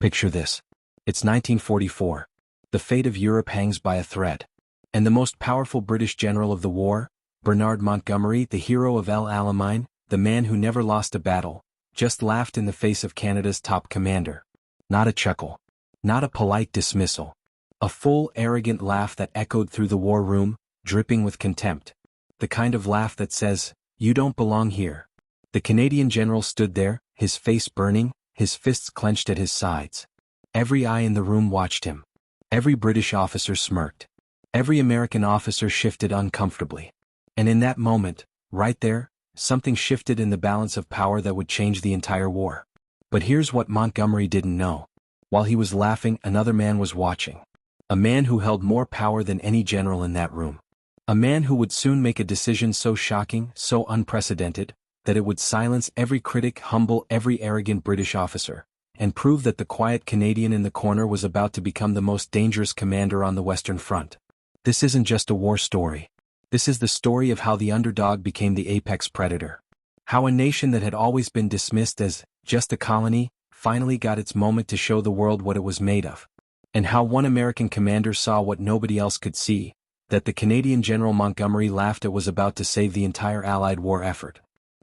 Picture this. It's 1944. The fate of Europe hangs by a thread. And the most powerful British general of the war, Bernard Montgomery, the hero of El Alamein, the man who never lost a battle, just laughed in the face of Canada's top commander. Not a chuckle. Not a polite dismissal. A full, arrogant laugh that echoed through the war room, dripping with contempt. The kind of laugh that says, "You don't belong here." The Canadian general stood there, his face burning, his fists clenched at his sides. Every eye in the room watched him. Every British officer smirked. Every American officer shifted uncomfortably. And in that moment, right there, something shifted in the balance of power that would change the entire war. But here's what Montgomery didn't know. While he was laughing, another man was watching. A man who held more power than any general in that room. A man who would soon make a decision so shocking, so unprecedented, that it would silence every critic, humble every arrogant British officer, and prove that the quiet Canadian in the corner was about to become the most dangerous commander on the Western Front. This isn't just a war story. This is the story of how the underdog became the apex predator. How a nation that had always been dismissed as just a colony finally got its moment to show the world what it was made of. And how one American commander saw what nobody else could see, that the Canadian General Montgomery laughed at was about to save the entire Allied war effort.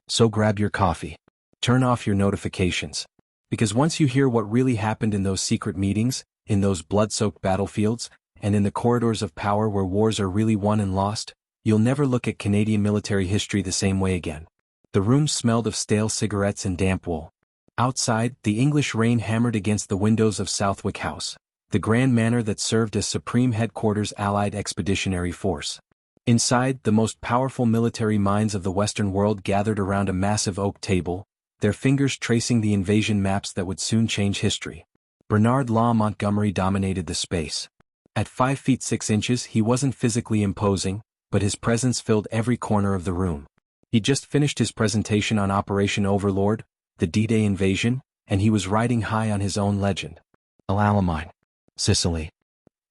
So grab your coffee. Turn off your notifications. Because once you hear what really happened in those secret meetings, in those blood-soaked battlefields, and in the corridors of power where wars are really won and lost, you'll never look at Canadian military history the same way again. The room smelled of stale cigarettes and damp wool. Outside, the English rain hammered against the windows of Southwick House, the grand manor that served as supreme headquarters Allied Expeditionary Force. Inside, the most powerful military minds of the Western world gathered around a massive oak table, their fingers tracing the invasion maps that would soon change history. Bernard Law Montgomery dominated the space. At 5 feet 6 inches, he wasn't physically imposing, but his presence filled every corner of the room. He'd just finished his presentation on Operation Overlord, the D-Day invasion, and he was riding high on his own legend. El Alamein, Sicily.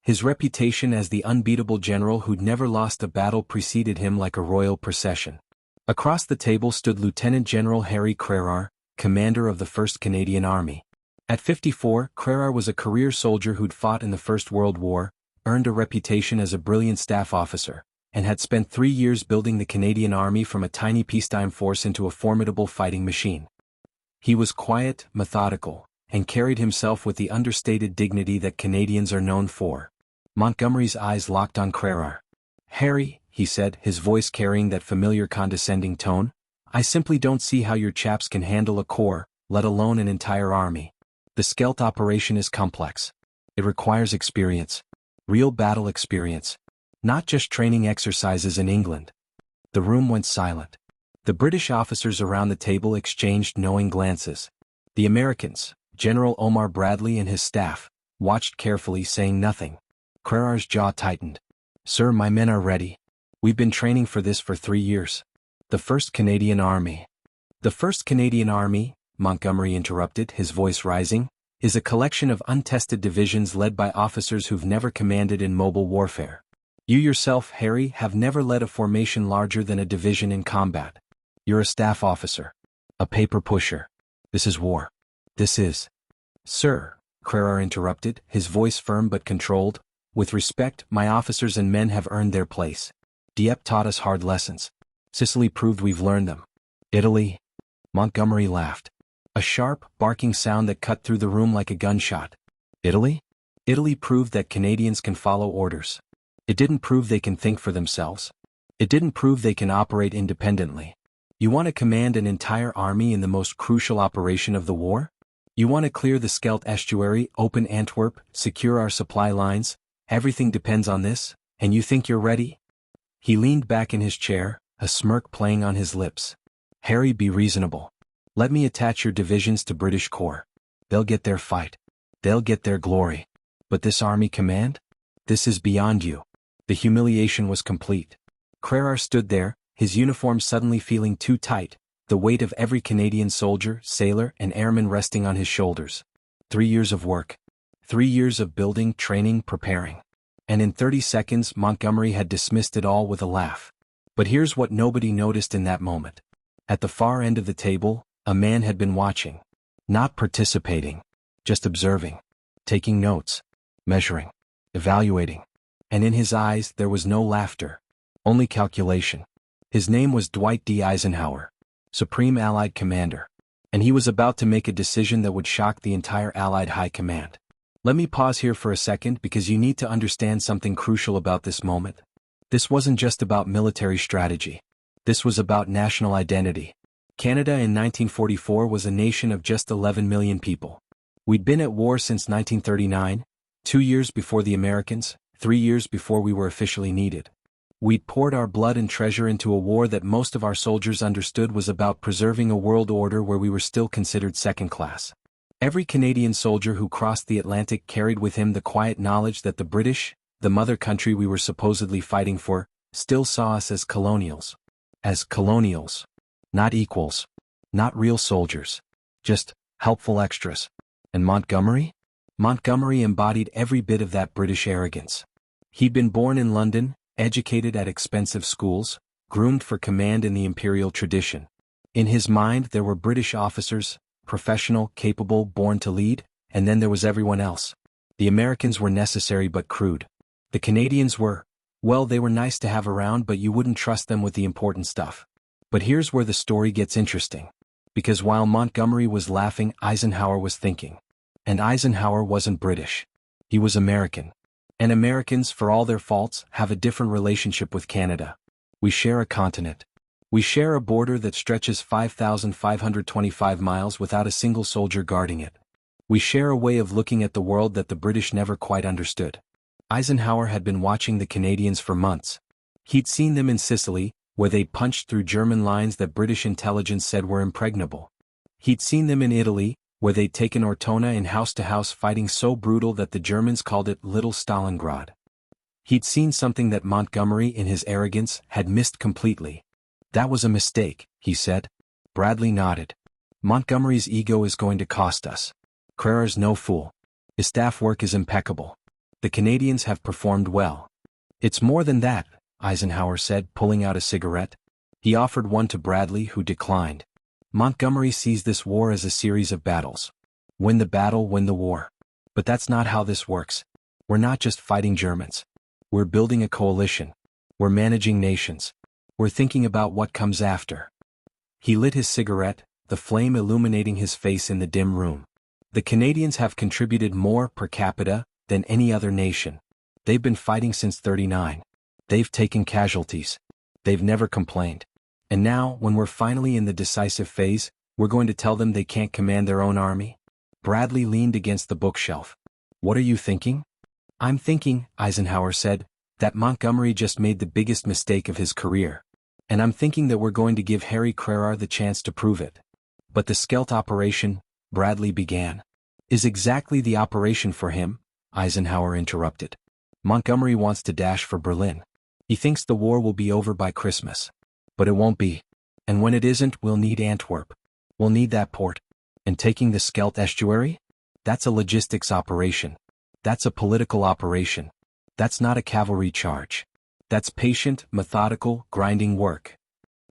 His reputation as the unbeatable general who'd never lost a battle preceded him like a royal procession. Across the table stood Lieutenant General Harry Crerar, commander of the 1st Canadian Army. At 54, Crerar was a career soldier who'd fought in the First World War, earned a reputation as a brilliant staff officer, and had spent 3 years building the Canadian Army from a tiny peacetime force into a formidable fighting machine. He was quiet, methodical, and carried himself with the understated dignity that Canadians are known for. Montgomery's eyes locked on Crerar. "Harry," he said, his voice carrying that familiar condescending tone, "I simply don't see how your chaps can handle a corps, let alone an entire army. The Scheldt operation is complex. It requires experience. Real battle experience. Not just training exercises in England." The room went silent. The British officers around the table exchanged knowing glances. The Americans, General Omar Bradley and his staff, watched carefully, saying nothing. Crerar's jaw tightened. "Sir, my men are ready. We've been training for this for 3 years. The 1st Canadian Army." "The 1st Canadian Army," Montgomery interrupted, his voice rising, "is a collection of untested divisions led by officers who've never commanded in mobile warfare. You yourself, Harry, have never led a formation larger than a division in combat. You're a staff officer. A paper pusher. This is war. This is—" "Sir," Crerar interrupted, his voice firm but controlled, "with respect, my officers and men have earned their place. Dieppe taught us hard lessons. Sicily proved we've learned them. Italy—" Montgomery laughed. A sharp, barking sound that cut through the room like a gunshot. "Italy? Italy proved that Canadians can follow orders. It didn't prove they can think for themselves. It didn't prove they can operate independently. You want to command an entire army in the most crucial operation of the war? You want to clear the Scheldt Estuary, open Antwerp, secure our supply lines? Everything depends on this, and you think you're ready?" He leaned back in his chair, a smirk playing on his lips. "Harry, be reasonable. Let me attach your divisions to British Corps. They'll get their fight. They'll get their glory. But this army command? This is beyond you." The humiliation was complete. Crerar stood there, his uniform suddenly feeling too tight, the weight of every Canadian soldier, sailor, and airman resting on his shoulders. 3 years of work. 3 years of building, training, preparing. And in 30 seconds Montgomery had dismissed it all with a laugh. But here's what nobody noticed in that moment. At the far end of the table, a man had been watching. Not participating. just observing, taking notes, measuring, evaluating. And in his eyes there was no laughter, only calculation. His name was Dwight D. Eisenhower, Supreme Allied Commander. And he was about to make a decision that would shock the entire Allied High Command. Let me pause here for a second because you need to understand something crucial about this moment. This wasn't just about military strategy. This was about national identity. Canada in 1944 was a nation of just 11 million people. We'd been at war since 1939, 2 years before the Americans, 3 years before we were officially needed. We'd poured our blood and treasure into a war that most of our soldiers understood was about preserving a world order where we were still considered second class. Every Canadian soldier who crossed the Atlantic carried with him the quiet knowledge that the British, the mother country we were supposedly fighting for, still saw us as colonials. As colonials. Not equals. Not real soldiers. Just helpful extras. And Montgomery? Montgomery embodied every bit of that British arrogance. He'd been born in London, educated at expensive schools, groomed for command in the imperial tradition. In his mind there were British officers, professional, capable, born to lead, and then there was everyone else. The Americans were necessary but crude. The Canadians were, well, they were nice to have around, but you wouldn't trust them with the important stuff. But here's where the story gets interesting. Because while Montgomery was laughing, Eisenhower was thinking. And Eisenhower wasn't British. He was American. And Americans, for all their faults, have a different relationship with Canada. We share a continent. We share a border that stretches 5,525 miles without a single soldier guarding it. We share a way of looking at the world that the British never quite understood. Eisenhower had been watching the Canadians for months. He'd seen them in Sicily, where they punched through German lines that British intelligence said were impregnable. He'd seen them in Italy, where they'd taken Ortona in house-to-house fighting so brutal that the Germans called it Little Stalingrad. He'd seen something that Montgomery, in his arrogance, had missed completely. That was a mistake, he said. Bradley nodded. Montgomery's ego is going to cost us. Crerar's no fool. His staff work is impeccable. The Canadians have performed well. It's more than that, Eisenhower said, pulling out a cigarette. He offered one to Bradley, who declined. Montgomery sees this war as a series of battles. Win the battle, win the war. But that's not how this works. We're not just fighting Germans. We're building a coalition. We're managing nations. We're thinking about what comes after. He lit his cigarette, the flame illuminating his face in the dim room. The Canadians have contributed more per capita than any other nation. They've been fighting since '39. They've taken casualties. They've never complained. And now, when we're finally in the decisive phase, we're going to tell them they can't command their own army? Bradley leaned against the bookshelf. What are you thinking? I'm thinking, Eisenhower said, that Montgomery just made the biggest mistake of his career. And I'm thinking that we're going to give Harry Crerar the chance to prove it. But the Scheldt operation, Bradley began, is exactly the operation for him, Eisenhower interrupted. Montgomery wants to dash for Berlin. He thinks the war will be over by Christmas. But it won't be. And when it isn't, we'll need Antwerp. We'll need that port. And taking the Scheldt Estuary? That's a logistics operation. That's a political operation. That's not a cavalry charge. That's patient, methodical, grinding work.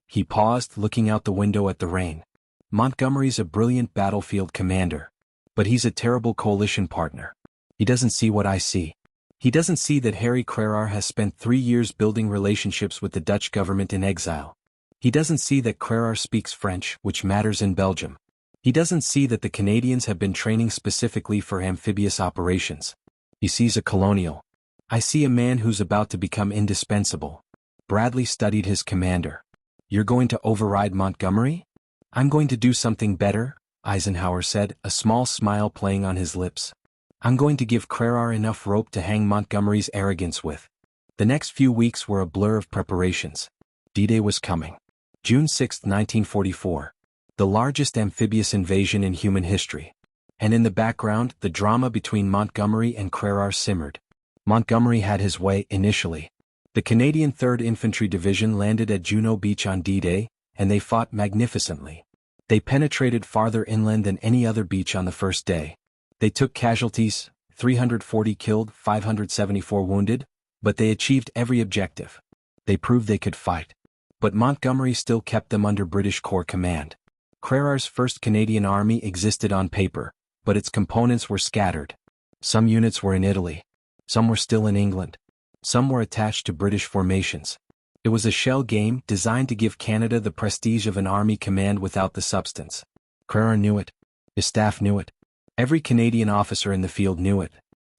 He paused, looking out the window at the rain. Montgomery's a brilliant battlefield commander. But he's a terrible coalition partner. He doesn't see what I see. He doesn't see that Harry Crerar has spent 3 years building relationships with the Dutch government in exile. He doesn't see that Crerar speaks French, which matters in Belgium. He doesn't see that the Canadians have been training specifically for amphibious operations. He sees a colonial. I see a man who's about to become indispensable. Bradley studied his commander. You're going to override Montgomery? I'm going to do something better, Eisenhower said, a small smile playing on his lips. I'm going to give Crerar enough rope to hang Montgomery's arrogance with. The next few weeks were a blur of preparations. D-Day was coming. June 6, 1944. The largest amphibious invasion in human history. And in the background, the drama between Montgomery and Crerar simmered. Montgomery had his way initially. The Canadian 3rd Infantry Division landed at Juno Beach on D-Day, and they fought magnificently. They penetrated farther inland than any other beach on the first day. They took casualties, 340 killed, 574 wounded, but they achieved every objective. They proved they could fight. But Montgomery still kept them under British Corps command. Crerar's 1st Canadian Army existed on paper, but its components were scattered. Some units were in Italy. Some were still in England. Some were attached to British formations. It was a shell game designed to give Canada the prestige of an army command without the substance. Crerar knew it. His staff knew it. Every Canadian officer in the field knew it.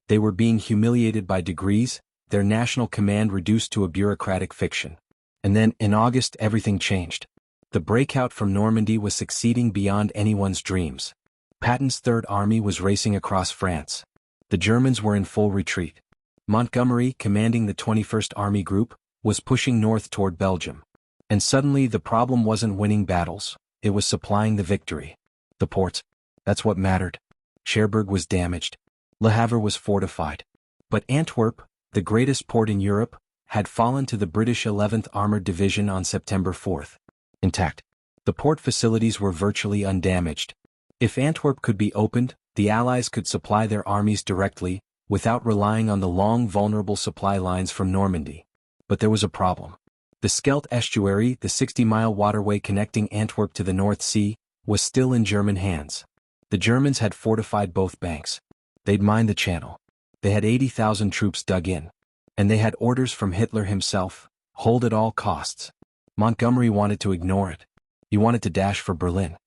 They were being humiliated by degrees, their national command reduced to a bureaucratic fiction. And then, in August, everything changed. The breakout from Normandy was succeeding beyond anyone's dreams. Patton's Third Army was racing across France. The Germans were in full retreat. Montgomery, commanding the 21st Army Group, was pushing north toward Belgium. And suddenly the problem wasn't winning battles, it was supplying the victory. The ports. That's what mattered. Cherbourg was damaged. Le Havre was fortified. But Antwerp, the greatest port in Europe, had fallen to the British 11th Armored Division on September 4. Intact. The port facilities were virtually undamaged. If Antwerp could be opened, the Allies could supply their armies directly, without relying on the long vulnerable supply lines from Normandy. But there was a problem. The Scheldt Estuary, the 60-mile waterway connecting Antwerp to the North Sea, was still in German hands. The Germans had fortified both banks. They'd mined the channel. They had 80,000 troops dug in. And they had orders from Hitler himself, hold at all costs. Montgomery wanted to ignore it. He wanted to dash for Berlin.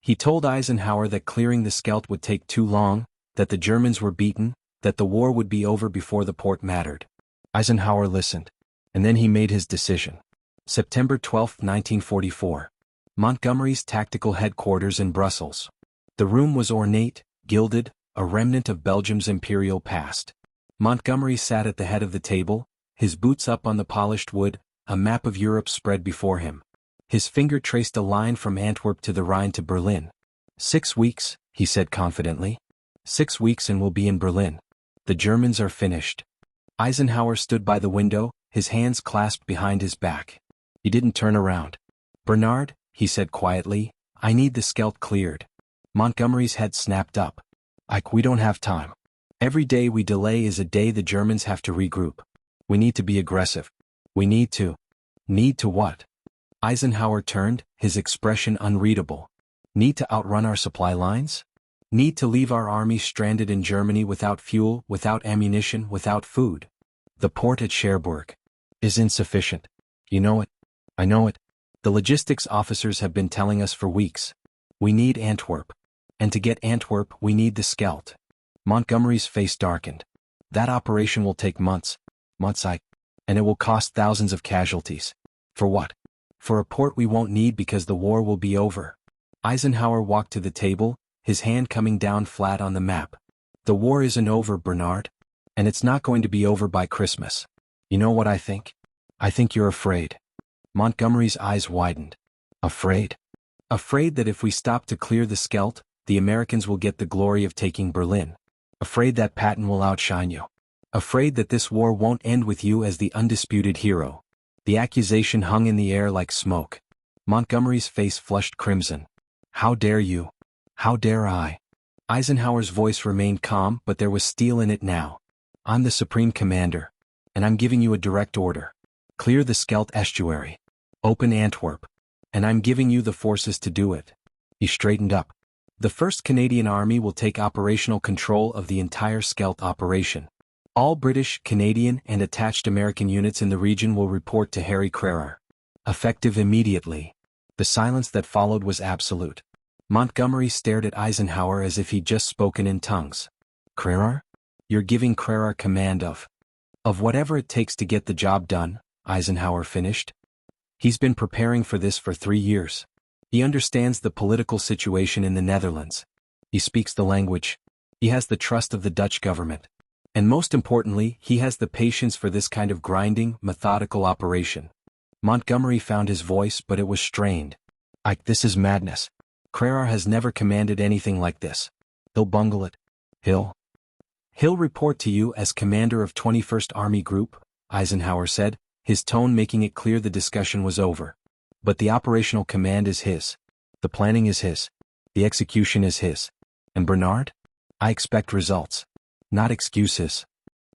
He told Eisenhower that clearing the Scheldt would take too long, that the Germans were beaten, that the war would be over before the port mattered. Eisenhower listened. And then he made his decision. September 12, 1944. Montgomery's tactical headquarters in Brussels. The room was ornate, gilded, a remnant of Belgium's imperial past. Montgomery sat at the head of the table, his boots up on the polished wood, a map of Europe spread before him. His finger traced a line from Antwerp to the Rhine to Berlin. 6 weeks, he said confidently. 6 weeks and we'll be in Berlin. The Germans are finished. Eisenhower stood by the window, his hands clasped behind his back. He didn't turn around. Bernard, he said quietly, I need the Scheldt cleared. Montgomery's head snapped up. Ike, we don't have time. Every day we delay is a day the Germans have to regroup. We need to be aggressive. We need to. Need to what? Eisenhower turned, his expression unreadable. Need to outrun our supply lines? Need to leave our army stranded in Germany without fuel, without ammunition, without food? The port at Cherbourg is insufficient. You know it. I know it. The logistics officers have been telling us for weeks. We need Antwerp. And to get Antwerp, we need the Scheldt. Montgomery's face darkened. That operation will take months. And it will cost thousands of casualties. For what? For a port we won't need because the war will be over. Eisenhower walked to the table, his hand coming down flat on the map. The war isn't over, Bernard. And it's not going to be over by Christmas. You know what I think? I think you're afraid. Montgomery's eyes widened. Afraid? Afraid that if we stop to clear the Scheldt, the Americans will get the glory of taking Berlin. Afraid that Patton will outshine you. Afraid that this war won't end with you as the undisputed hero. The accusation hung in the air like smoke. Montgomery's face flushed crimson. How dare you? How dare I? Eisenhower's voice remained calm, but there was steel in it now. I'm the supreme commander. And I'm giving you a direct order. Clear the Scheldt Estuary. Open Antwerp. And I'm giving you the forces to do it. He straightened up. The 1st Canadian Army will take operational control of the entire Scheldt operation. All British, Canadian, and attached American units in the region will report to Harry Crerar. Effective immediately. The silence that followed was absolute. Montgomery stared at Eisenhower as if he'd just spoken in tongues. Crerar? You're giving Crerar command of whatever it takes to get the job done, Eisenhower finished. He's been preparing for this for 3 years. He understands the political situation in the Netherlands. He speaks the language. He has the trust of the Dutch government. And most importantly, he has the patience for this kind of grinding, methodical operation. Montgomery found his voice, but it was strained. Ike, this is madness. Crerar has never commanded anything like this. He'll bungle it. He'll report to you as commander of 21st Army Group, Eisenhower said, his tone making it clear the discussion was over. But the operational command is his. The planning is his. The execution is his. And Bernard? I expect results. Not excuses.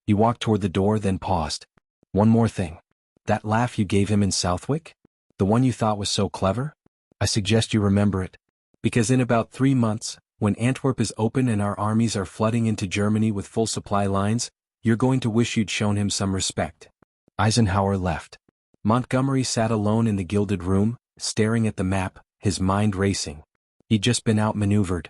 He walked toward the door, then paused. One more thing. That laugh you gave him in Southwick? The one you thought was so clever? I suggest you remember it. Because in about 3 months, when Antwerp is open and our armies are flooding into Germany with full supply lines, you're going to wish you'd shown him some respect. Eisenhower left. Montgomery sat alone in the gilded room, staring at the map, his mind racing. He'd just been outmaneuvered.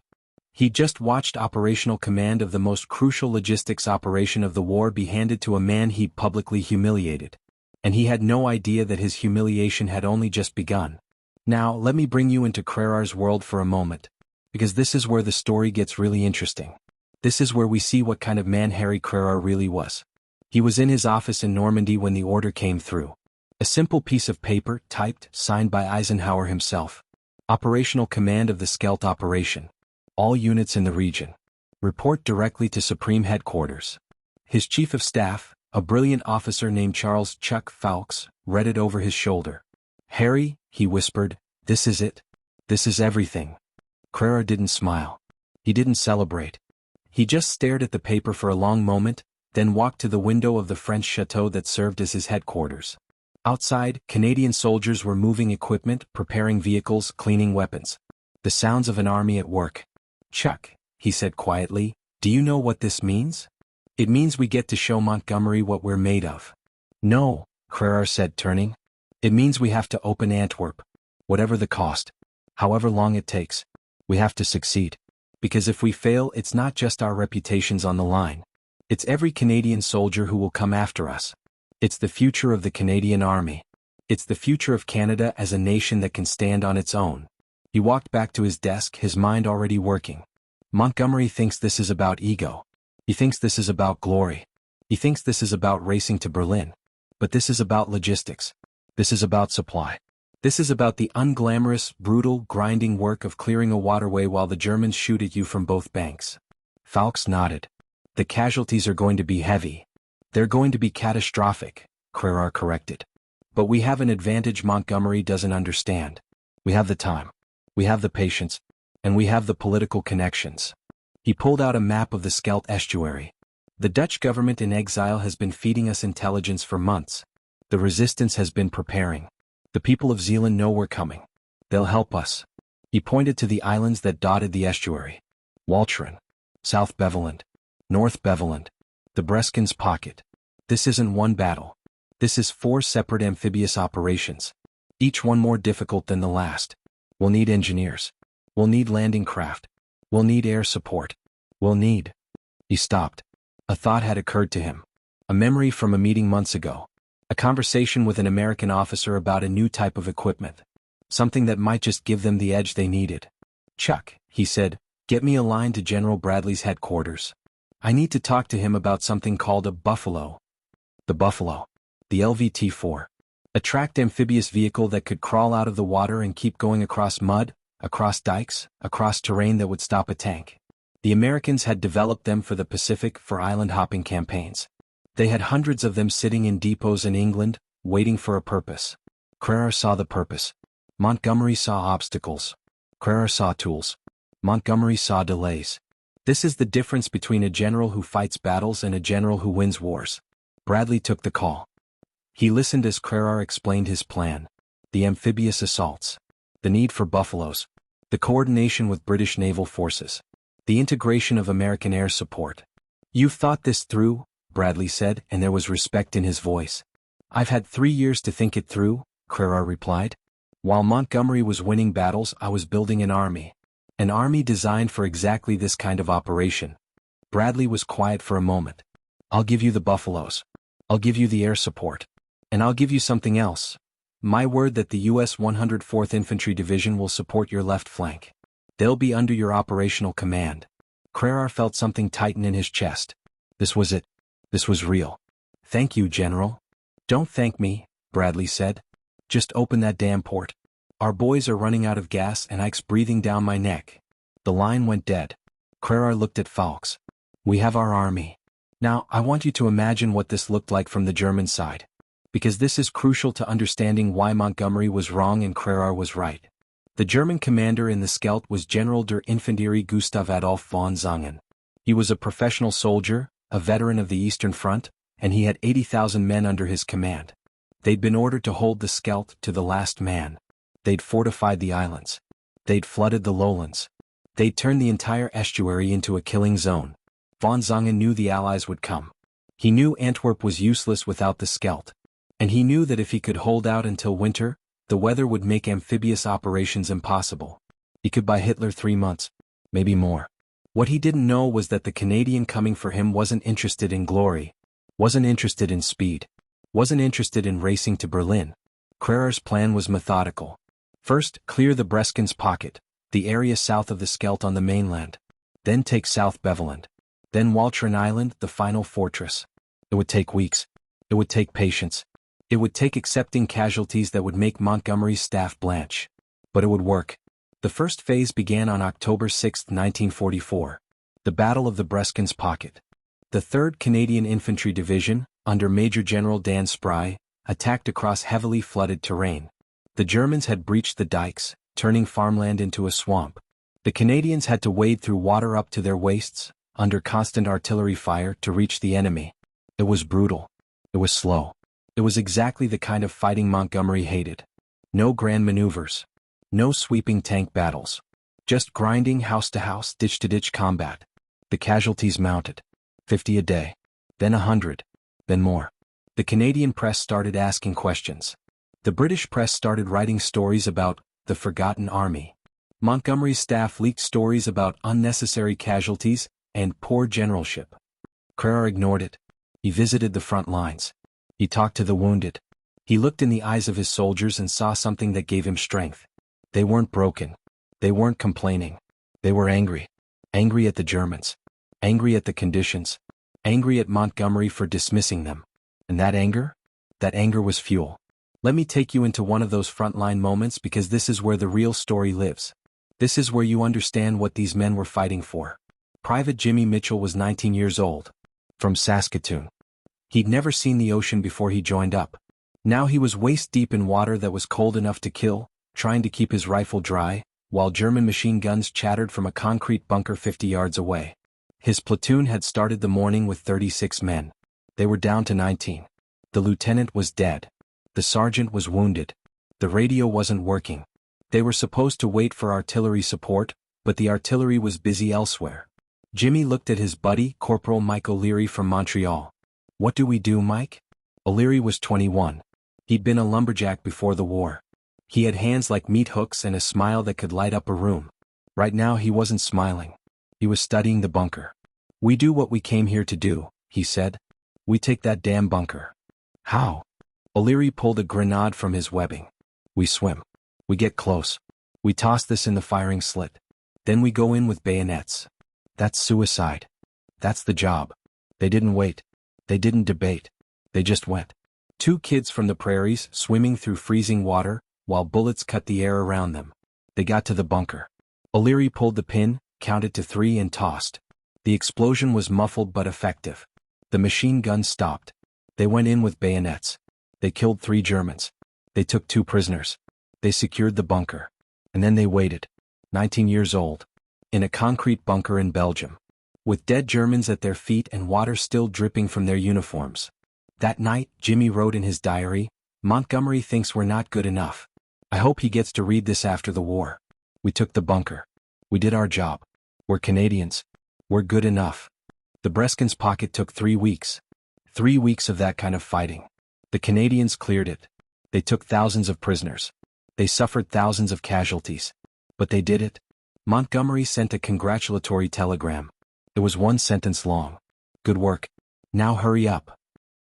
He'd just watched operational command of the most crucial logistics operation of the war be handed to a man he'd publicly humiliated. And he had no idea that his humiliation had only just begun. Now, let me bring you into Crerar's world for a moment, because this is where the story gets really interesting. This is where we see what kind of man Harry Crerar really was. He was in his office in Normandy when the order came through. A simple piece of paper, typed, signed by Eisenhower himself. Operational command of the Scheldt operation. All units in the region. Report directly to Supreme Headquarters. His chief of staff, a brilliant officer named Charles Chuck Fawkes, read it over his shoulder. "Harry," he whispered, "this is it. This is everything." Crerar didn't smile. He didn't celebrate. He just stared at the paper for a long moment, then walked to the window of the French chateau that served as his headquarters. Outside, Canadian soldiers were moving equipment, preparing vehicles, cleaning weapons. The sounds of an army at work. "Chuck," he said quietly, "do you know what this means? It means we get to show Montgomery what we're made of." "No," Crerar said, turning. "It means we have to open Antwerp. Whatever the cost. However long it takes. We have to succeed. Because if we fail, it's not just our reputations on the line. It's every Canadian soldier who will come after us. It's the future of the Canadian Army. It's the future of Canada as a nation that can stand on its own." He walked back to his desk, his mind already working. Montgomery thinks this is about ego. He thinks this is about glory. He thinks this is about racing to Berlin. But this is about logistics. This is about supply. This is about the unglamorous, brutal, grinding work of clearing a waterway while the Germans shoot at you from both banks. Fawkes nodded. "The casualties are going to be heavy. They're going to be catastrophic," Crerar corrected. "But we have an advantage Montgomery doesn't understand. We have the time. We have the patience. And we have the political connections." He pulled out a map of the Scheldt Estuary. "The Dutch government in exile has been feeding us intelligence for months. The resistance has been preparing. The people of Zeeland know we're coming. They'll help us." He pointed to the islands that dotted the estuary. Walcheren. South Beveland. North Beveland. The Breskins Pocket. This isn't one battle. This is 4 separate amphibious operations. Each one more difficult than the last. We'll need engineers. We'll need landing craft. We'll need air support. We'll need... He stopped. A thought had occurred to him. A memory from a meeting months ago. A conversation with an American officer about a new type of equipment. Something that might just give them the edge they needed. "Chuck," he said, "get me a line to General Bradley's headquarters. I need to talk to him about something called a Buffalo." The Buffalo. The LVT-4. A tracked amphibious vehicle that could crawl out of the water and keep going across mud, across dikes, across terrain that would stop a tank. The Americans had developed them for the Pacific for island-hopping campaigns. They had hundreds of them sitting in depots in England, waiting for a purpose. Crerar saw the purpose. Montgomery saw obstacles. Crerar saw tools. Montgomery saw delays. This is the difference between a general who fights battles and a general who wins wars. Bradley took the call. He listened as Crerar explained his plan. The amphibious assaults. The need for buffaloes. The coordination with British naval forces. The integration of American air support. "You've thought this through," Bradley said, and there was respect in his voice. "I've had 3 years to think it through," Crerar replied. "While Montgomery was winning battles, I was building an army. An army designed for exactly this kind of operation." Bradley was quiet for a moment. "I'll give you the buffaloes. I'll give you the air support. And I'll give you something else. My word that the U.S. 104th Infantry Division will support your left flank. They'll be under your operational command." Crerar felt something tighten in his chest. This was it. This was real. "Thank you, General." "Don't thank me," Bradley said. "Just open that damn port. Our boys are running out of gas and Ike's breathing down my neck." The line went dead. Crerar looked at Fawkes. "We have our army. Now, I want you to imagine what this looked like from the German side. Because this is crucial to understanding why Montgomery was wrong and Crerar was right. The German commander in the Scheldt was General der Infanterie Gustav Adolf von Zangen. He was a professional soldier, a veteran of the Eastern Front, and he had 80,000 men under his command. They'd been ordered to hold the Scheldt to the last man. They'd fortified the islands. They'd flooded the lowlands. They'd turned the entire estuary into a killing zone. Von Zongen knew the Allies would come. He knew Antwerp was useless without the Scheldt. And he knew that if he could hold out until winter, the weather would make amphibious operations impossible. He could buy Hitler 3 months, maybe more. What he didn't know was that the Canadian coming for him wasn't interested in glory, wasn't interested in speed, wasn't interested in racing to Berlin. Crerar's plan was methodical. First, clear the Breskens pocket, the area south of the Scheldt on the mainland. Then take South Beveland. Then Walcheren Island, the final fortress. It would take weeks. It would take patience. It would take accepting casualties that would make Montgomery's staff blanch. But it would work. The first phase began on October 6, 1944. The Battle of the Breskens Pocket. The 3rd Canadian Infantry Division, under Major General Dan Spry, attacked across heavily flooded terrain. The Germans had breached the dikes, turning farmland into a swamp. The Canadians had to wade through water up to their waists, under constant artillery fire, to reach the enemy. It was brutal. It was slow. It was exactly the kind of fighting Montgomery hated. No grand maneuvers. No sweeping tank battles. Just grinding house-to-house, ditch-to-ditch combat. The casualties mounted. 50 a day. Then 100. Then more. The Canadian press started asking questions. The British press started writing stories about the forgotten army. Montgomery's staff leaked stories about unnecessary casualties and poor generalship. Crerar ignored it. He visited the front lines. He talked to the wounded. He looked in the eyes of his soldiers and saw something that gave him strength. They weren't broken. They weren't complaining. They were angry. Angry at the Germans. Angry at the conditions. Angry at Montgomery for dismissing them. And that anger? That anger was fuel. Let me take you into one of those frontline moments, because this is where the real story lives. This is where you understand what these men were fighting for. Private Jimmy Mitchell was 19 years old. From Saskatoon. He'd never seen the ocean before he joined up. Now he was waist-deep in water that was cold enough to kill, trying to keep his rifle dry, while German machine guns chattered from a concrete bunker 50 yards away. His platoon had started the morning with 36 men. They were down to 19. The lieutenant was dead. The sergeant was wounded. The radio wasn't working. They were supposed to wait for artillery support, but the artillery was busy elsewhere. Jimmy looked at his buddy, Corporal Mike O'Leary from Montreal. "What do we do, Mike?" O'Leary was 21. He'd been a lumberjack before the war. He had hands like meat hooks and a smile that could light up a room. Right now he wasn't smiling. He was studying the bunker. "We do what we came here to do," he said. "We take that damn bunker." "How?" O'Leary pulled a grenade from his webbing. "We swim. We get close. We toss this in the firing slit. Then we go in with bayonets. That's suicide. That's the job." They didn't wait. They didn't debate. They just went. 2 kids from the prairies, swimming through freezing water, while bullets cut the air around them. They got to the bunker. O'Leary pulled the pin, counted to 3 and tossed. The explosion was muffled but effective. The machine gun stopped. They went in with bayonets. They killed 3 Germans. They took 2 prisoners. They secured the bunker. And then they waited. 19 years old. In a concrete bunker in Belgium. With dead Germans at their feet and water still dripping from their uniforms. That night, Jimmy wrote in his diary, "Montgomery thinks we're not good enough. I hope he gets to read this after the war. We took the bunker. We did our job. We're Canadians. We're good enough." The Breskens Pocket took 3 weeks. 3 weeks of that kind of fighting. The Canadians cleared it. They took thousands of prisoners. They suffered thousands of casualties. But they did it. Montgomery sent a congratulatory telegram. It was 1 sentence long. "Good work. Now hurry up."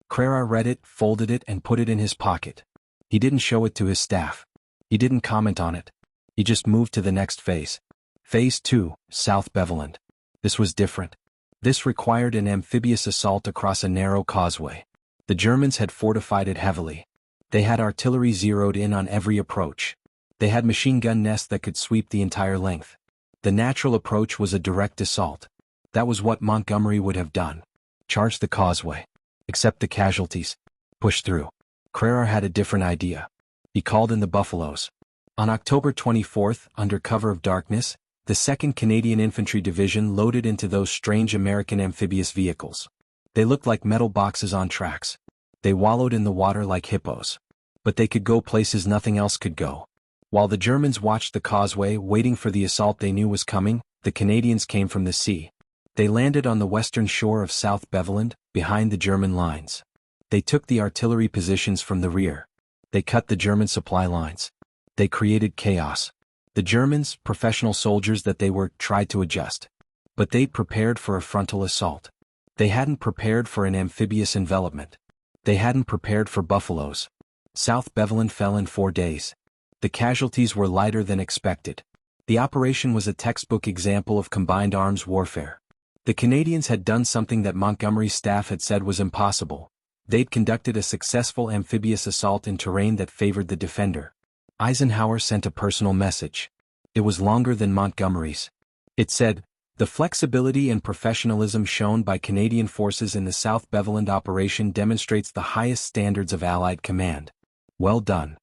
Crerar read it, folded it, and put it in his pocket. He didn't show it to his staff. He didn't comment on it. He just moved to the next phase. Phase 2, South Beveland. This was different. This required an amphibious assault across a narrow causeway. The Germans had fortified it heavily. They had artillery zeroed in on every approach. They had machine gun nests that could sweep the entire length. The natural approach was a direct assault. That was what Montgomery would have done. Charge the causeway. Accept the casualties. Push through. Crerar had a different idea. He called in the Buffaloes. On October 24th, under cover of darkness, the 2nd Canadian Infantry Division loaded into those strange American amphibious vehicles. They looked like metal boxes on tracks. They wallowed in the water like hippos. But they could go places nothing else could go. While the Germans watched the causeway, waiting for the assault they knew was coming, the Canadians came from the sea. They landed on the western shore of South Beveland, behind the German lines. They took the artillery positions from the rear. They cut the German supply lines. They created chaos. The Germans, professional soldiers that they were, tried to adjust. But they'd prepared for a frontal assault. They hadn't prepared for an amphibious envelopment. They hadn't prepared for buffaloes. South Beveland fell in 4 days. The casualties were lighter than expected. The operation was a textbook example of combined arms warfare. The Canadians had done something that Montgomery's staff had said was impossible. They'd conducted a successful amphibious assault in terrain that favored the defender. Eisenhower sent a personal message. It was longer than Montgomery's. It said, "The flexibility and professionalism shown by Canadian forces in the South Beveland operation demonstrates the highest standards of Allied command. Well done."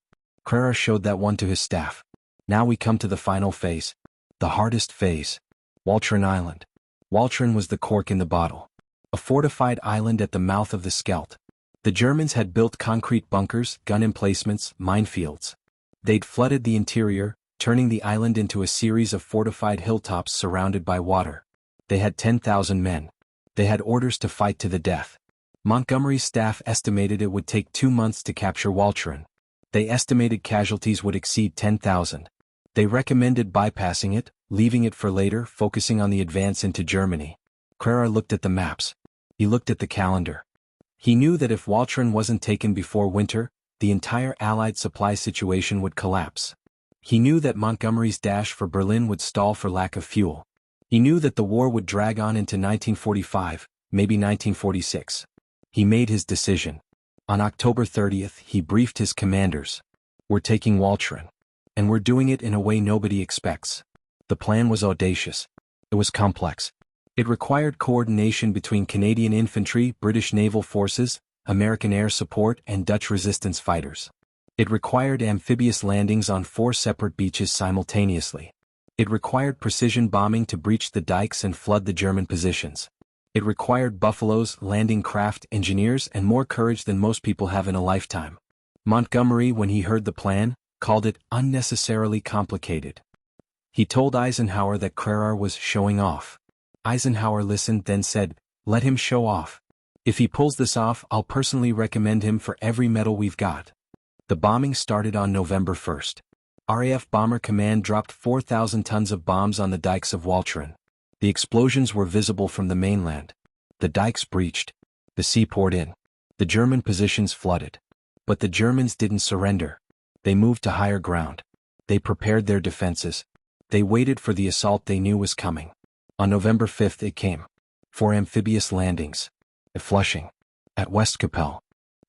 Crerar showed that one to his staff. Now we come to the final phase. The hardest phase. Walcheren Island. Walcheren was the cork in the bottle. A fortified island at the mouth of the Scheldt. The Germans had built concrete bunkers, gun emplacements, minefields. They'd flooded the interior, turning the island into a series of fortified hilltops surrounded by water. They had 10,000 men. They had orders to fight to the death. Montgomery's staff estimated it would take 2 months to capture Walcheren. They estimated casualties would exceed 10,000. They recommended bypassing it, leaving it for later, focusing on the advance into Germany. Crerar looked at the maps. He looked at the calendar. He knew that if Walcheren wasn't taken before winter, the entire Allied supply situation would collapse. He knew that Montgomery's dash for Berlin would stall for lack of fuel. He knew that the war would drag on into 1945, maybe 1946. He made his decision. On October 30th, he briefed his commanders. "We're taking Walcheren. And we're doing it in a way nobody expects." The plan was audacious. It was complex. It required coordination between Canadian infantry, British naval forces, American air support, and Dutch resistance fighters. It required amphibious landings on 4 separate beaches simultaneously. It required precision bombing to breach the dikes and flood the German positions. It required buffaloes, landing craft, engineers, and more courage than most people have in a lifetime. Montgomery, when he heard the plan, called it unnecessarily complicated. He told Eisenhower that Crerar was showing off. Eisenhower listened, then said, "Let him show off. If he pulls this off, I'll personally recommend him for every medal we've got." The bombing started on November 1st. RAF Bomber Command dropped 4,000 tons of bombs on the dikes of Walcheren. The explosions were visible from the mainland. The dikes breached. The sea poured in. The German positions flooded. But the Germans didn't surrender. They moved to higher ground. They prepared their defenses. They waited for the assault they knew was coming. On November 5th it came. 4 amphibious landings. At Flushing. At Westkapelle.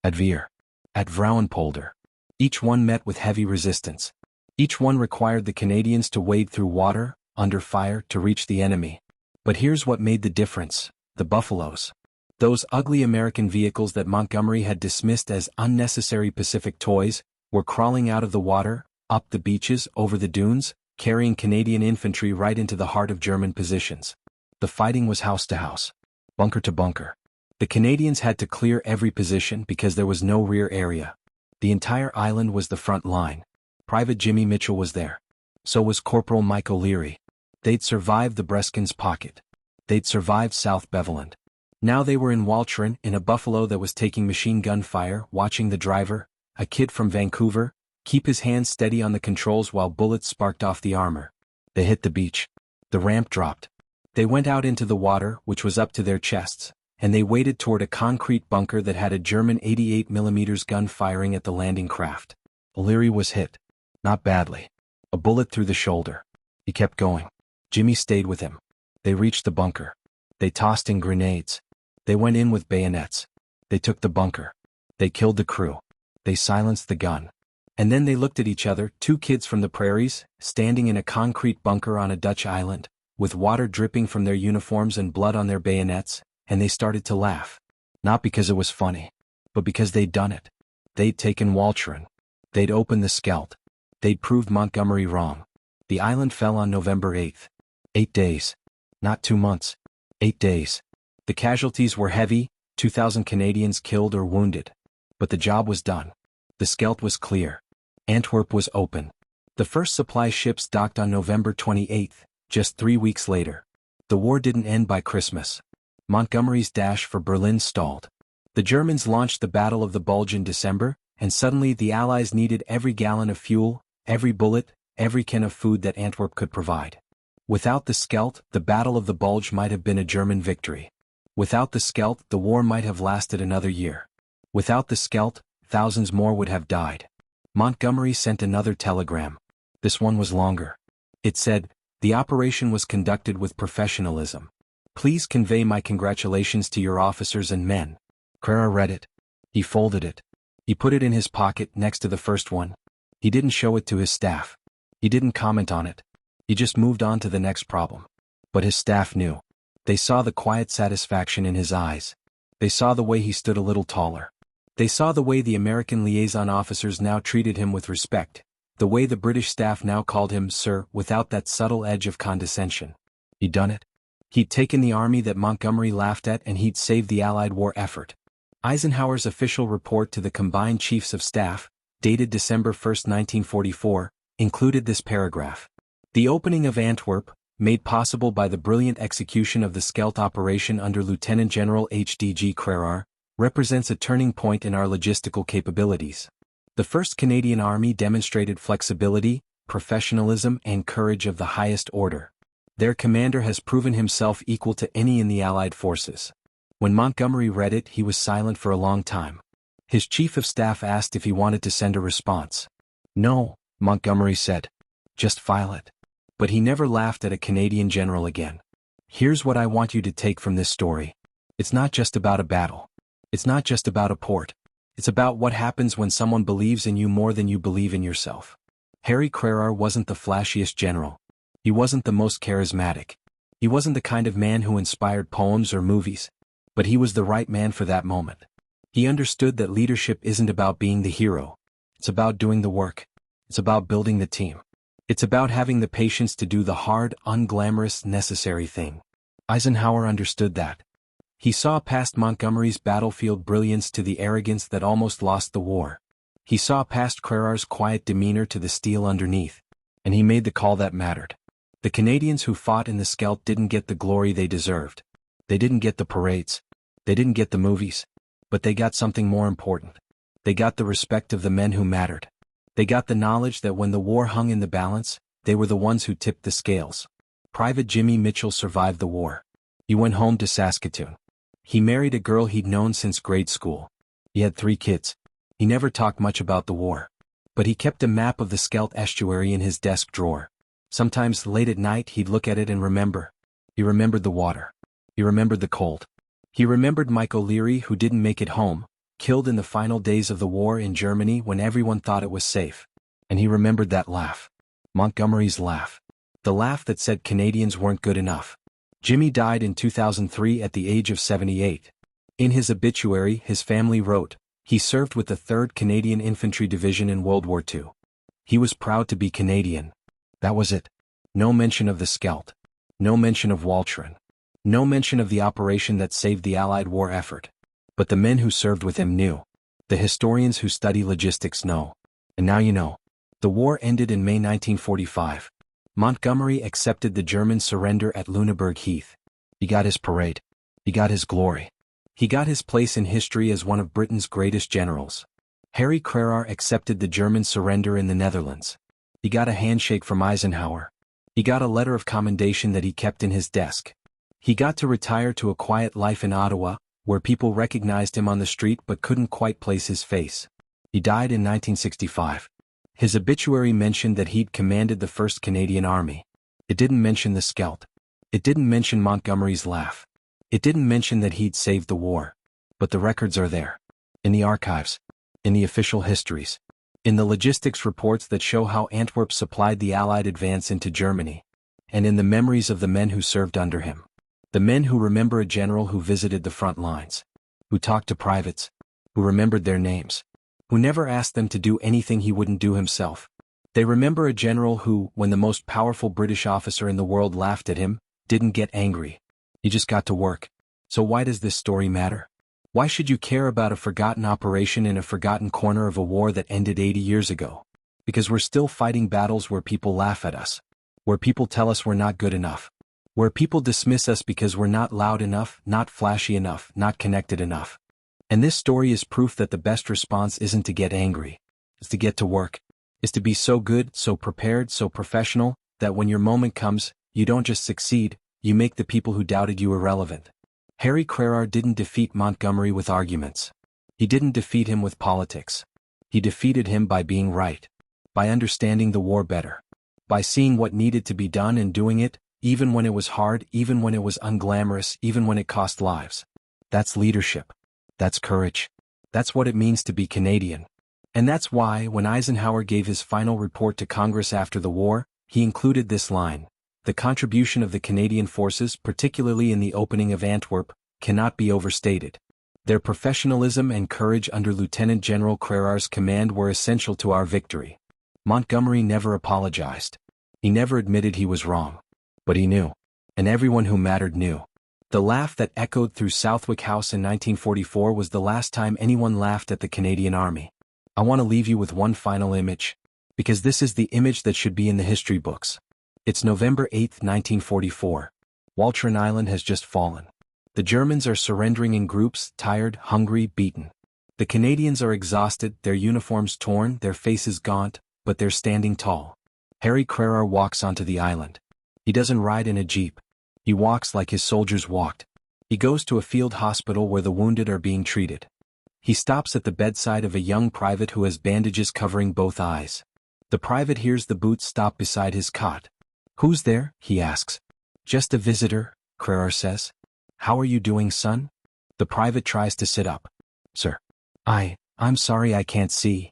At Veer. At Vrouwenpolder. Each one met with heavy resistance. Each one required the Canadians to wade through water, under fire, to reach the enemy. But here's what made the difference: the buffaloes. Those ugly American vehicles that Montgomery had dismissed as unnecessary Pacific toys were crawling out of the water, up the beaches, over the dunes, carrying Canadian infantry right into the heart of German positions. The fighting was house to house, bunker to bunker. The Canadians had to clear every position because there was no rear area. The entire island was the front line. Private Jimmy Mitchell was there. So was Corporal Mike O'Leary. They'd survived the Breskins pocket. They'd survived South Beveland. Now they were in Walcheren, in a buffalo that was taking machine gun fire, watching the driver, a kid from Vancouver, keep his hands steady on the controls while bullets sparked off the armor. They hit the beach. The ramp dropped. They went out into the water, which was up to their chests, and they waded toward a concrete bunker that had a German 88mm gun firing at the landing craft. O'Leary was hit. Not badly. A bullet through the shoulder. He kept going. Jimmy stayed with him. They reached the bunker. They tossed in grenades. They went in with bayonets. They took the bunker. They killed the crew. They silenced the gun. And then they looked at each other, 2 kids from the prairies, standing in a concrete bunker on a Dutch island, with water dripping from their uniforms and blood on their bayonets, and they started to laugh. Not because it was funny, but because they'd done it. They'd taken Walcheren. They'd opened the Scheldt. They'd proved Montgomery wrong. The island fell on November 8th. 8 days. Not 2 months. 8 days. The casualties were heavy, 2,000 Canadians killed or wounded. But the job was done. The Scheldt was clear. Antwerp was open. The first supply ships docked on November 28th, Just 3 weeks later. The war didn't end by Christmas. Montgomery's dash for Berlin stalled. The Germans launched the Battle of the Bulge in December, and suddenly the Allies needed every gallon of fuel, every bullet, every can of food that Antwerp could provide. Without the Scheldt, the Battle of the Bulge might have been a German victory. Without the Scheldt, the war might have lasted another year. Without the Scheldt, thousands more would have died. Montgomery sent another telegram. This one was longer. It said, "The operation was conducted with professionalism. Please convey my congratulations to your officers and men." Crerar read it. He folded it. He put it in his pocket next to the first one. He didn't show it to his staff. He didn't comment on it. He just moved on to the next problem. But his staff knew. They saw the quiet satisfaction in his eyes. They saw the way he stood a little taller. They saw the way the American liaison officers now treated him with respect, the way the British staff now called him sir without that subtle edge of condescension. He'd done it. He'd taken the army that Montgomery laughed at and he'd saved the Allied war effort. Eisenhower's official report to the combined chiefs of staff, dated December 1, 1944, included this paragraph. The opening of Antwerp, made possible by the brilliant execution of the Scheldt operation under Lieutenant General H.D.G. Crerar, represents a turning point in our logistical capabilities. The 1st Canadian Army demonstrated flexibility, professionalism, and courage of the highest order. Their commander has proven himself equal to any in the Allied forces. When Montgomery read it, he was silent for a long time. His chief of staff asked if he wanted to send a response. "No," Montgomery said. "Just file it." But he never laughed at a Canadian general again. Here's what I want you to take from this story. It's not just about a battle. It's not just about a port. It's about what happens when someone believes in you more than you believe in yourself. Harry Crerar wasn't the flashiest general. He wasn't the most charismatic. He wasn't the kind of man who inspired poems or movies. But he was the right man for that moment. He understood that leadership isn't about being the hero. It's about doing the work. It's about building the team. It's about having the patience to do the hard, unglamorous, necessary thing. Eisenhower understood that. He saw past Montgomery's battlefield brilliance to the arrogance that almost lost the war. He saw past Crerar's quiet demeanor to the steel underneath. And he made the call that mattered. The Canadians who fought in the Scheldt didn't get the glory they deserved. They didn't get the parades. They didn't get the movies. But they got something more important. They got the respect of the men who mattered. They got the knowledge that when the war hung in the balance, they were the ones who tipped the scales. Private Jimmy Mitchell survived the war. He went home to Saskatoon. He married a girl he'd known since grade school. He had 3 kids. He never talked much about the war. But he kept a map of the Scheldt Estuary in his desk drawer. Sometimes late at night he'd look at it and remember. He remembered the water. He remembered the cold. He remembered Mike O'Leary, who didn't make it home, killed in the final days of the war in Germany when everyone thought it was safe. And he remembered that laugh. Montgomery's laugh. The laugh that said Canadians weren't good enough. Jimmy died in 2003 at the age of 78. In his obituary, his family wrote, "He served with the 3rd Canadian Infantry Division in World War II. He was proud to be Canadian." That was it. No mention of the Scheldt. No mention of Walcheren. No mention of the operation that saved the Allied war effort. But the men who served with him knew. The historians who study logistics know. And now you know. The war ended in May 1945. Montgomery accepted the German surrender at Lüneburg Heath. He got his parade. He got his glory. He got his place in history as one of Britain's greatest generals. Harry Crerar accepted the German surrender in the Netherlands. He got a handshake from Eisenhower. He got a letter of commendation that he kept in his desk. He got to retire to a quiet life in Ottawa, where people recognized him on the street but couldn't quite place his face. He died in 1965. His obituary mentioned that he'd commanded the 1st Canadian Army. It didn't mention the Scheldt. It didn't mention Montgomery's laugh. It didn't mention that he'd saved the war. But the records are there. In the archives. In the official histories. In the logistics reports that show how Antwerp supplied the Allied advance into Germany. And in the memories of the men who served under him. The men who remember a general who visited the front lines. Who talked to privates. Who remembered their names. Who never asked them to do anything he wouldn't do himself. They remember a general who, when the most powerful British officer in the world laughed at him, didn't get angry. He just got to work. So why does this story matter? Why should you care about a forgotten operation in a forgotten corner of a war that ended 80 years ago? Because we're still fighting battles where people laugh at us. Where people tell us we're not good enough. Where people dismiss us because we're not loud enough, not flashy enough, not connected enough. And this story is proof that the best response isn't to get angry. It's to get to work. It's to be so good, so prepared, so professional, that when your moment comes, you don't just succeed, you make the people who doubted you irrelevant. Harry Crerar didn't defeat Montgomery with arguments. He didn't defeat him with politics. He defeated him by being right. By understanding the war better. By seeing what needed to be done and doing it, even when it was hard, even when it was unglamorous, even when it cost lives. That's leadership. That's courage. That's what it means to be Canadian. And that's why, when Eisenhower gave his final report to Congress after the war, he included this line: "The contribution of the Canadian forces, particularly in the opening of Antwerp, cannot be overstated. Their professionalism and courage under Lieutenant General Crerar's command were essential to our victory." Montgomery never apologized. He never admitted he was wrong. But he knew. And everyone who mattered knew. The laugh that echoed through Southwick House in 1944 was the last time anyone laughed at the Canadian Army. I want to leave you with one final image. Because this is the image that should be in the history books. It's November 8, 1944. Walcheren Island has just fallen. The Germans are surrendering in groups, tired, hungry, beaten. The Canadians are exhausted, their uniforms torn, their faces gaunt, but they're standing tall. Harry Crerar walks onto the island. He doesn't ride in a jeep. He walks like his soldiers walked. He goes to a field hospital where the wounded are being treated. He stops at the bedside of a young private who has bandages covering both eyes. The private hears the boots stop beside his cot. "Who's there?" he asks. "Just a visitor," Crerar says. "How are you doing, son?" The private tries to sit up. "Sir. I'm sorry I can't see."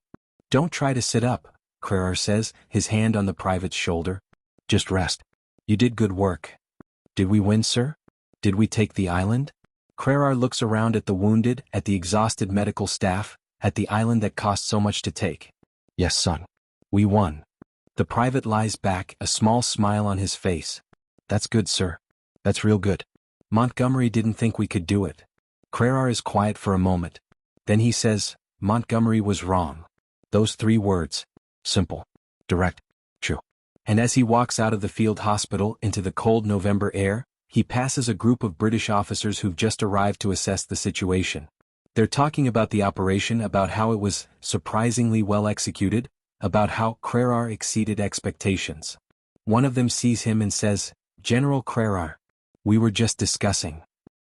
"Don't try to sit up," Crerar says, his hand on the private's shoulder. "Just rest. You did good work." "Did we win, sir? Did we take the island?" Crerar looks around at the wounded, at the exhausted medical staff, at the island that cost so much to take. "Yes, son. We won." The private lies back, a small smile on his face. "That's good, sir. That's real good. Montgomery didn't think we could do it." Crerar is quiet for a moment. Then he says, "Montgomery was wrong." Those 3 words. Simple. Direct. True. And as he walks out of the field hospital into the cold November air, he passes a group of British officers who've just arrived to assess the situation. They're talking about the operation, about how it was surprisingly well executed, about how Crerar exceeded expectations. One of them sees him and says, "General Crerar, we were just discussing."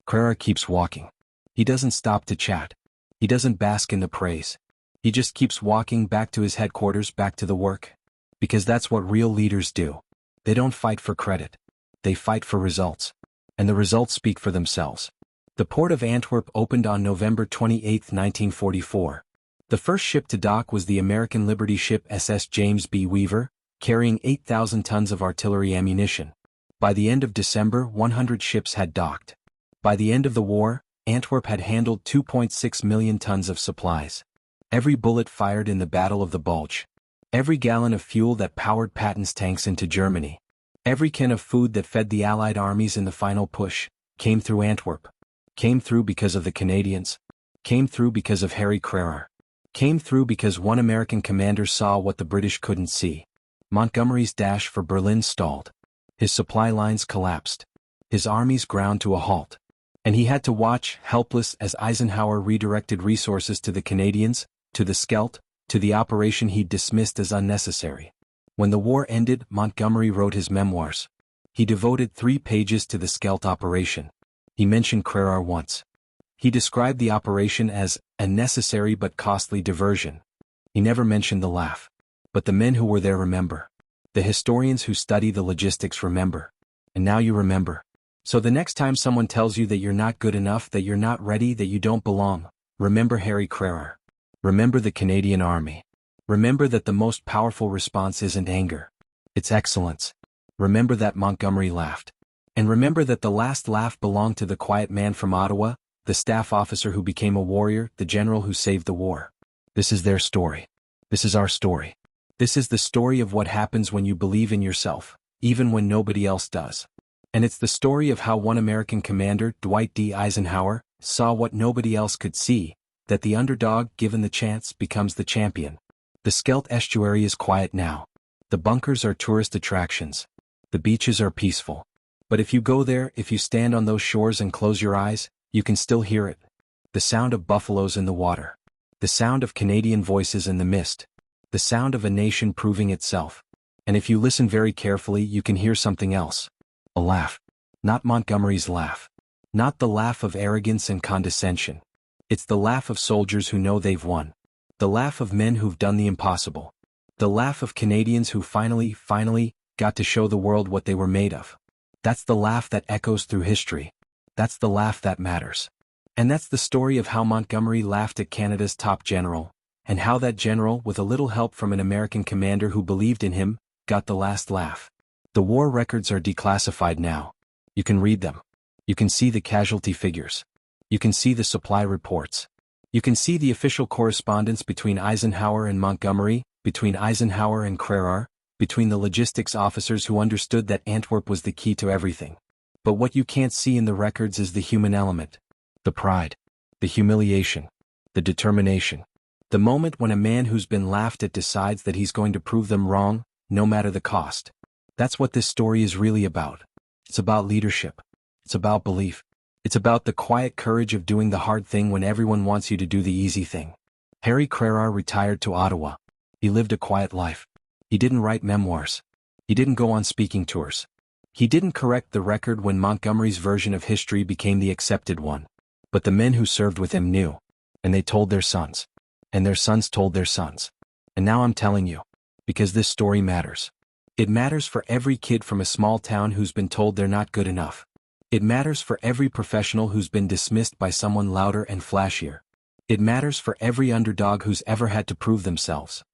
Crerar keeps walking. He doesn't stop to chat. He doesn't bask in the praise. He just keeps walking back to his headquarters, back to the work. Because that's what real leaders do. They don't fight for credit. They fight for results. And the results speak for themselves. The port of Antwerp opened on November 28, 1944. The first ship to dock was the American Liberty ship SS James B. Weaver, carrying 8,000 tons of artillery ammunition. By the end of December, 100 ships had docked. By the end of the war, Antwerp had handled 2.6 million tons of supplies. Every bullet fired in the Battle of the Bulge. Every gallon of fuel that powered Patton's tanks into Germany. Every can of food that fed the Allied armies in the final push, came through Antwerp. Came through because of the Canadians. Came through because of Harry Crerar. Came through because one American commander saw what the British couldn't see. Montgomery's dash for Berlin stalled. His supply lines collapsed. His armies ground to a halt. And he had to watch, helpless, as Eisenhower redirected resources to the Canadians, to the Scheldt, to the operation he'd dismissed as unnecessary. When the war ended, Montgomery wrote his memoirs. He devoted 3 pages to the Scheldt operation. He mentioned Crerar once. He described the operation as a necessary but costly diversion. He never mentioned the laugh. But the men who were there remember. The historians who study the logistics remember. And now you remember. So the next time someone tells you that you're not good enough, that you're not ready, that you don't belong, remember Harry Crerar. Remember the Canadian Army. Remember that the most powerful response isn't anger. It's excellence. Remember that Montgomery laughed. And remember that the last laugh belonged to the quiet man from Ottawa, the staff officer who became a warrior, the general who saved the war. This is their story. This is our story. This is the story of what happens when you believe in yourself, even when nobody else does. And it's the story of how one American commander, Dwight D. Eisenhower, saw what nobody else could see, that the underdog, given the chance, becomes the champion. The Scheldt Estuary is quiet now. The bunkers are tourist attractions. The beaches are peaceful. But if you go there, if you stand on those shores and close your eyes, you can still hear it. The sound of buffaloes in the water. The sound of Canadian voices in the mist. The sound of a nation proving itself. And if you listen very carefully, you can hear something else. A laugh. Not Montgomery's laugh. Not the laugh of arrogance and condescension. It's the laugh of soldiers who know they've won. The laugh of men who've done the impossible. The laugh of Canadians who finally got to show the world what they were made of. That's the laugh that echoes through history. That's the laugh that matters. And that's the story of how Montgomery laughed at Canada's top general, and how that general, with a little help from an American commander who believed in him, got the last laugh. The war records are declassified now. You can read them. You can see the casualty figures. You can see the supply reports. You can see the official correspondence between Eisenhower and Montgomery, between Eisenhower and Crerar, between the logistics officers who understood that Antwerp was the key to everything. But what you can't see in the records is the human element. The pride. The humiliation. The determination. The moment when a man who's been laughed at decides that he's going to prove them wrong, no matter the cost. That's what this story is really about. It's about leadership. It's about belief. It's about the quiet courage of doing the hard thing when everyone wants you to do the easy thing. Harry Crerar retired to Ottawa. He lived a quiet life. He didn't write memoirs. He didn't go on speaking tours. He didn't correct the record when Montgomery's version of history became the accepted one. But the men who served with him knew. And they told their sons. And their sons told their sons. And now I'm telling you. Because this story matters. It matters for every kid from a small town who's been told they're not good enough. It matters for every professional who's been dismissed by someone louder and flashier. It matters for every underdog who's ever had to prove themselves.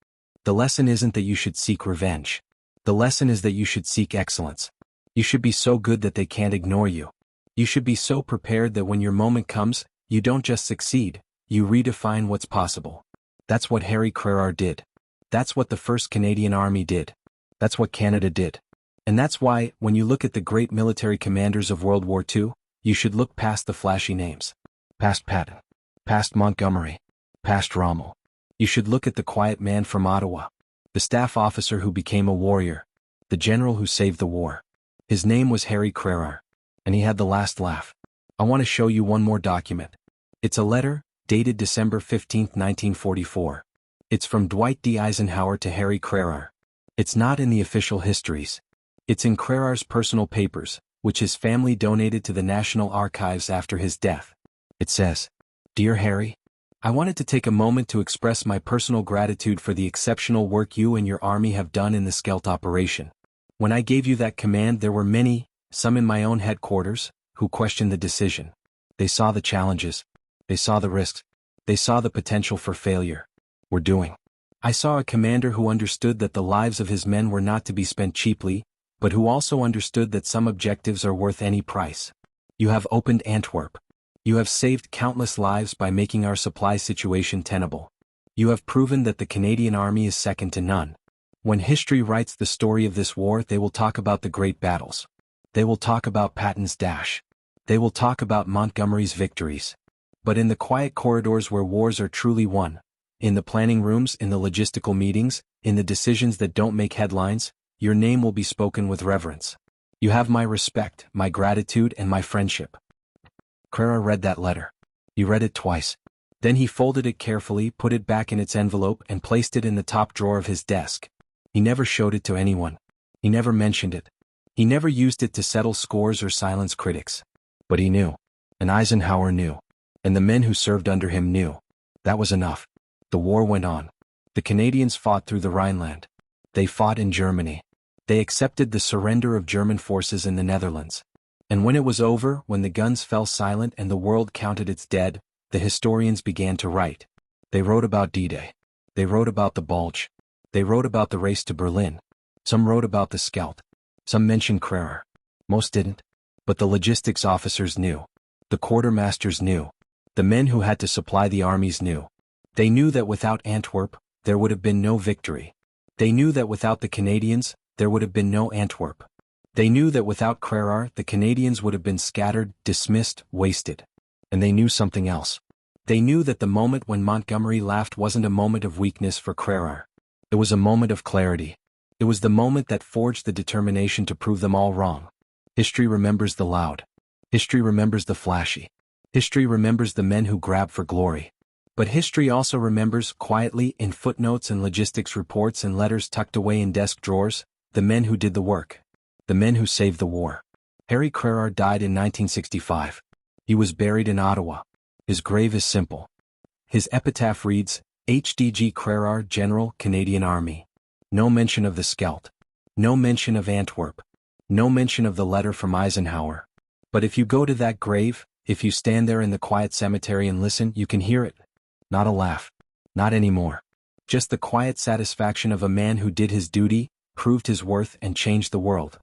The lesson isn't that you should seek revenge. The lesson is that you should seek excellence. You should be so good that they can't ignore you. You should be so prepared that when your moment comes, you don't just succeed, you redefine what's possible. That's what Harry Crerar did. That's what the 1st Canadian Army did. That's what Canada did. And that's why, when you look at the great military commanders of World War II, you should look past the flashy names. Past Patton. Past Montgomery. Past Rommel. You should look at the quiet man from Ottawa. The staff officer who became a warrior. The general who saved the war. His name was Harry Crerar. And he had the last laugh. I want to show you one more document. It's a letter, dated December 15, 1944. It's from Dwight D. Eisenhower to Harry Crerar. It's not in the official histories. It's in Crerar's personal papers, which his family donated to the National Archives after his death. It says, "Dear Harry, I wanted to take a moment to express my personal gratitude for the exceptional work you and your army have done in the Scheldt operation. When I gave you that command, there were many, some in my own headquarters, who questioned the decision. They saw the challenges. They saw the risks. They saw the potential for failure. We're doing. I saw a commander who understood that the lives of his men were not to be spent cheaply, but who also understood that some objectives are worth any price. You have opened Antwerp. You have saved countless lives by making our supply situation tenable. You have proven that the Canadian Army is second to none. When history writes the story of this war, they will talk about the great battles. They will talk about Patton's dash. They will talk about Montgomery's victories. But in the quiet corridors where wars are truly won, in the planning rooms, in the logistical meetings, in the decisions that don't make headlines, your name will be spoken with reverence. You have my respect, my gratitude, and my friendship." Crerar read that letter. He read it twice. Then he folded it carefully, put it back in its envelope, and placed it in the top drawer of his desk. He never showed it to anyone. He never mentioned it. He never used it to settle scores or silence critics. But he knew. And Eisenhower knew. And the men who served under him knew. That was enough. The war went on. The Canadians fought through the Rhineland. They fought in Germany. They accepted the surrender of German forces in the Netherlands. And when it was over, when the guns fell silent and the world counted its dead, the historians began to write. They wrote about D-Day. They wrote about the Bulge. They wrote about the race to Berlin. Some wrote about the Scheldt. Some mentioned Crerar. Most didn't. But the logistics officers knew. The quartermasters knew. The men who had to supply the armies knew. They knew that without Antwerp, there would have been no victory. They knew that without the Canadians, there would have been no Antwerp. They knew that without Crerar, the Canadians would have been scattered, dismissed, wasted. And they knew something else. They knew that the moment when Montgomery laughed wasn't a moment of weakness for Crerar. It was a moment of clarity. It was the moment that forged the determination to prove them all wrong. History remembers the loud. History remembers the flashy. History remembers the men who grab for glory. But history also remembers, quietly, in footnotes and logistics reports and letters tucked away in desk drawers, the men who did the work. The men who saved the war. Harry Crerar died in 1965. He was buried in Ottawa. His grave is simple. His epitaph reads, HDG Crerar, General, Canadian Army. No mention of the Scheldt. No mention of Antwerp. No mention of the letter from Eisenhower. But if you go to that grave, if you stand there in the quiet cemetery and listen, you can hear it. Not a laugh. Not anymore. Just the quiet satisfaction of a man who did his duty, proved his worth, and changed the world.